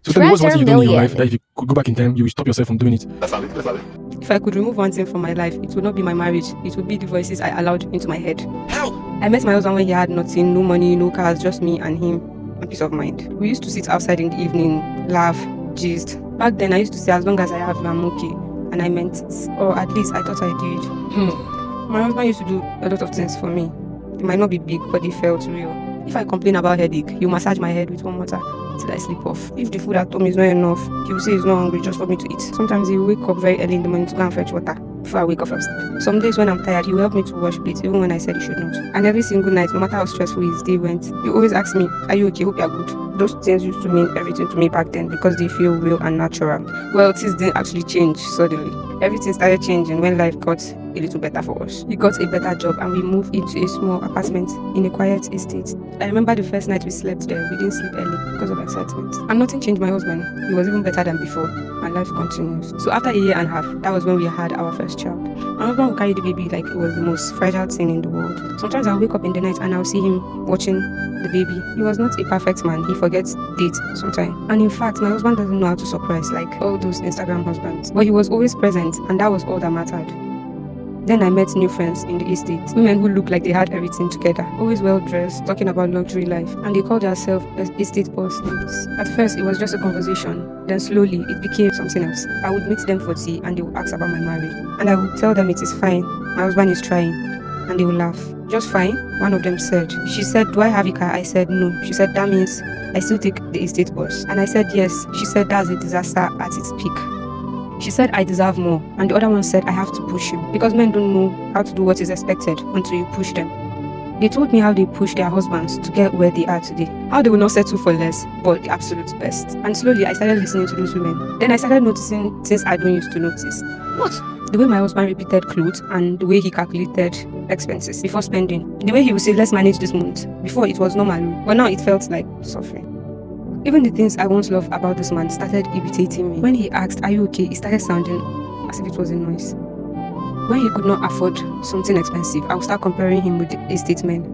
So tell me, what's one thing Treasure you've done in your life million. that if you could go back in time, you would stop yourself from doing it? If I could remove one thing from my life, it would not be my marriage. It would be the voices I allowed into my head. I met my husband when he had nothing, no money, no cars, just me and him, and peace of mind. We used to sit outside in the evening, laugh, gist. Back then, I used to say, as long as I have you, I'm okay. And I meant it. Or at least I thought I did. My husband used to do a lot of things for me. They might not be big, but they felt real. If I complain about headache, he'll massage my head with warm water till I sleep off. If the food at home is not enough, he'll say he's not hungry just for me to eat. Sometimes he'll wake up very early in the morning to go and fetch water before I wake up from sleep. Some days when I'm tired, he'll help me to wash plates even when I said he should not. And every single night, no matter how stressful his day went, he always asks me, "Are you okay? Hope you're good." Those things used to mean everything to me back then because they feel real and natural. Well, things didn't actually change suddenly. Everything started changing when life got a little better for us. We got a better job and we moved into a small apartment in a quiet estate. I remember the first night we slept there. We didn't sleep early because of excitement. And nothing changed my husband. He was even better than before. And life continues. So after a year and a half, that was when we had our first child. My husband would carry the baby like it was the most fragile thing in the world. Sometimes I'll wake up in the night and I'll see him watching the baby. He was not a perfect man. He forgets dates sometimes. And in fact, my husband doesn't know how to surprise like all those Instagram husbands. But he was always present and that was all that mattered. Then I met new friends in the estate, women who looked like they had everything together, always well dressed, talking about luxury life, and they called themselves estate boss ladies. At first, it was just a conversation, then slowly it became something else. I would meet them for tea and they would ask about my marriage, and I would tell them it is fine, my husband is trying, and they would laugh. Just fine? One of them said. She said, "Do I have a car?" I said, "No." She said, "That means I still take the estate bus." And I said, "Yes." She said, "That's a disaster at its peak." She said, "I deserve more." And the other one said, "I have to push him." Because men don't know how to do what is expected until you push them. They told me how they push their husbands to get where they are today. How they will not settle for less, but the absolute best. And slowly I started listening to those women. Then I started noticing things I don't used to notice. What? The way my husband repeated clothes and the way he calculated expenses before spending. The way he would say, "Let's manage this month." Before it was normal, but now it felt like suffering. Even the things I once loved about this man started irritating me. When he asked, "Are you okay?" it started sounding as if it was a noise. When he could not afford something expensive, I would start comparing him with the estate men.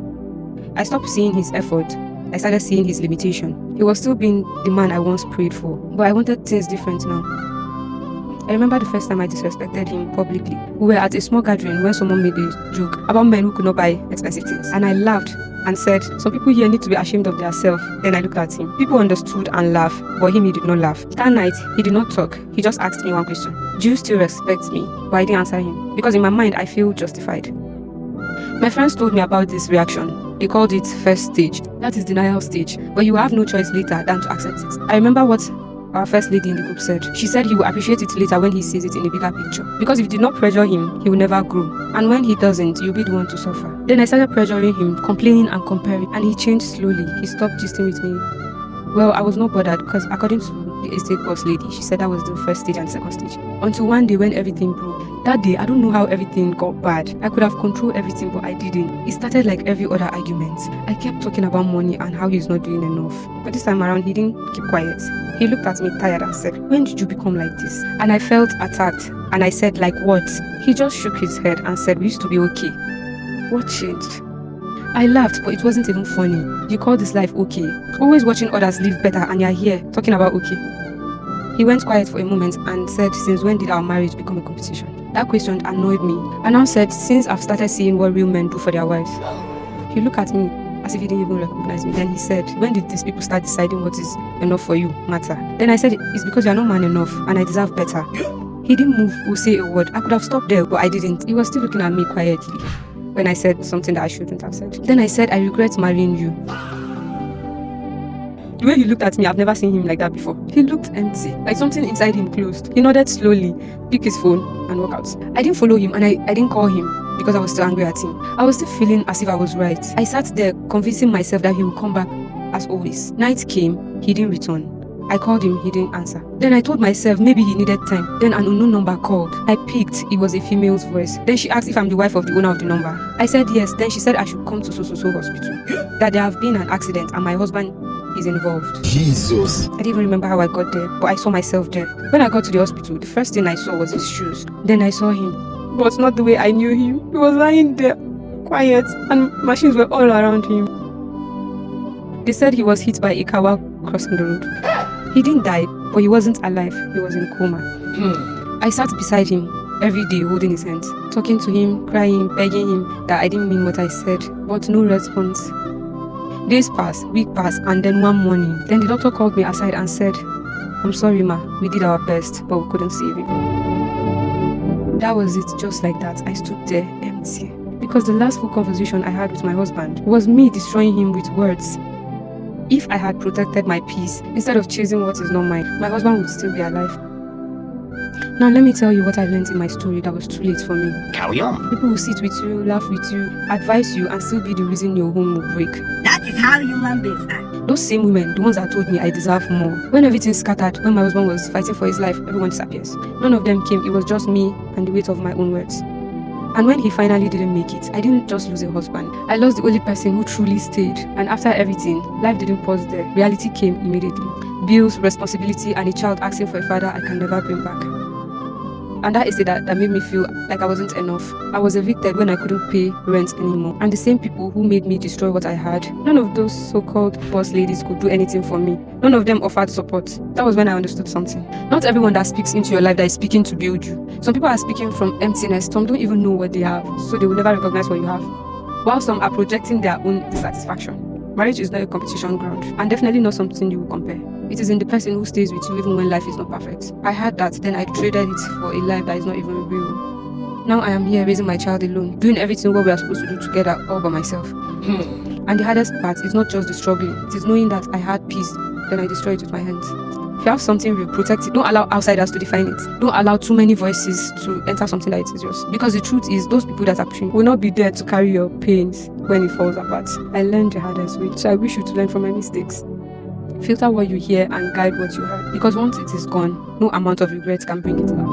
I stopped seeing his effort. I started seeing his limitation. He was still being the man I once prayed for, but I wanted things different now. I remember the first time I disrespected him publicly. We were at a small gathering when someone made a joke about men who could not buy expensive things. And I laughed and said, "Some people here need to be ashamed of themselves." Then I looked at him. People understood and laughed, but him, he did not laugh. That night, he did not talk. He just asked me one question. "Do you still respect me?" But I didn't answer him, because in my mind, I feel justified. My friends told me about this reaction. They called it first stage. That is denial stage, but you have no choice later than to accept it. I remember what our first lady in the group said. She said he will appreciate it later when he sees it in a bigger picture. Because if you did not pressure him, he will never grow. And when he doesn't, you'll be the one to suffer. Then I started pressuring him, complaining and comparing, and he changed slowly. He stopped gisting with me. Well, I was not bothered because according to the estate boss lady, she said that was the first stage and the second stage. Until one day when everything broke. That day, I don't know how everything got bad. I could have controlled everything, but I didn't. It started like every other argument. I kept talking about money and how he's not doing enough. But this time around, he didn't keep quiet. He looked at me tired and said, "When did you become like this?" And I felt attacked. And I said, "Like what?" He just shook his head and said, "We used to be okay." What changed? I laughed, but it wasn't even funny. You call this life okay? Always watching others live better and you're here talking about okay. He went quiet for a moment and said, "Since when did our marriage become a competition?" That question annoyed me. I now said, "Since I've started seeing what real men do for their wives." He looked at me as if he didn't even recognize me. Then he said, "When did these people start deciding what is enough for you matter?" Then I said, "It's because you're not man enough and I deserve better." He didn't move or say a word. I could have stopped there, but I didn't. He was still looking at me quietly when I said something that I shouldn't have said. Then I said, "I regret marrying you." The way he looked at me, I've never seen him like that before. He looked empty, like something inside him closed. He nodded slowly, picked his phone, and walked out. I didn't follow him, and I didn't call him because I was still angry at him. I was still feeling as if I was right. I sat there, convincing myself that he would come back as always. Night came, he didn't return. I called him, he didn't answer. Then I told myself maybe he needed time. Then an unknown number called. I picked, it was a female's voice. Then she asked if I'm the wife of the owner of the number. I said yes. Then she said I should come to so hospital. That there have been an accident and my husband is involved. Jesus. I didn't even remember how I got there, but I saw myself there. When I got to the hospital, the first thing I saw was his shoes. Then I saw him, but not the way I knew him. He was lying there, quiet, and machines were all around him. They said he was hit by a car while crossing the road. He didn't die, but he wasn't alive. He was in coma. I sat beside him every day holding his hands, talking to him, crying, begging him that I didn't mean what I said, but no response. Days passed, weeks passed, and then one morning, then the doctor called me aside and said, "I'm sorry, ma, we did our best, but we couldn't save him." That was it, just like that. I stood there empty. Because the last full conversation I had with my husband was me destroying him with words. If I had protected my peace instead of chasing what is not mine, my husband would still be alive. Now let me tell you what I learned in my story that was too late for me. Carry on. People will sit with you, laugh with you, advise you, and still be the reason your home will break. That is how human beings are. Those same women, the ones that told me I deserve more. When everything scattered, when my husband was fighting for his life, everyone disappears. None of them came. It was just me and the weight of my own words. And when he finally didn't make it, I didn't just lose a husband. I lost the only person who truly stayed. And after everything, life didn't pause there. Reality came immediately. Bills, responsibility, and a child asking for a father I can never bring back. And that is it that made me feel like I wasn't enough. I was evicted when I couldn't pay rent anymore. And the same people who made me destroy what I had, none of those so-called boss ladies could do anything for me. None of them offered support. That was when I understood something. Not everyone that speaks into your life that is speaking to build you. Some people are speaking from emptiness. Some don't even know what they have, so they will never recognize what you have. While some are projecting their own dissatisfaction. Marriage is not a competition ground, and definitely not something you will compare. It is in the person who stays with you even when life is not perfect. I had that, then I traded it for a life that is not even real. Now I am here raising my child alone, doing everything what we are supposed to do together all by myself. And the hardest part is not just the struggling, it is knowing that I had peace, then I destroyed it with my hands. If you have something real, protect it. Don't allow outsiders to define it. Don't allow too many voices to enter something that is yours. Because the truth is, those people that are pushing will not be there to carry your pains when it falls apart. I learned the hardest way, so I wish you to learn from my mistakes. Filter what you hear and guide what you heard. Because once it is gone, no amount of regret can bring it back.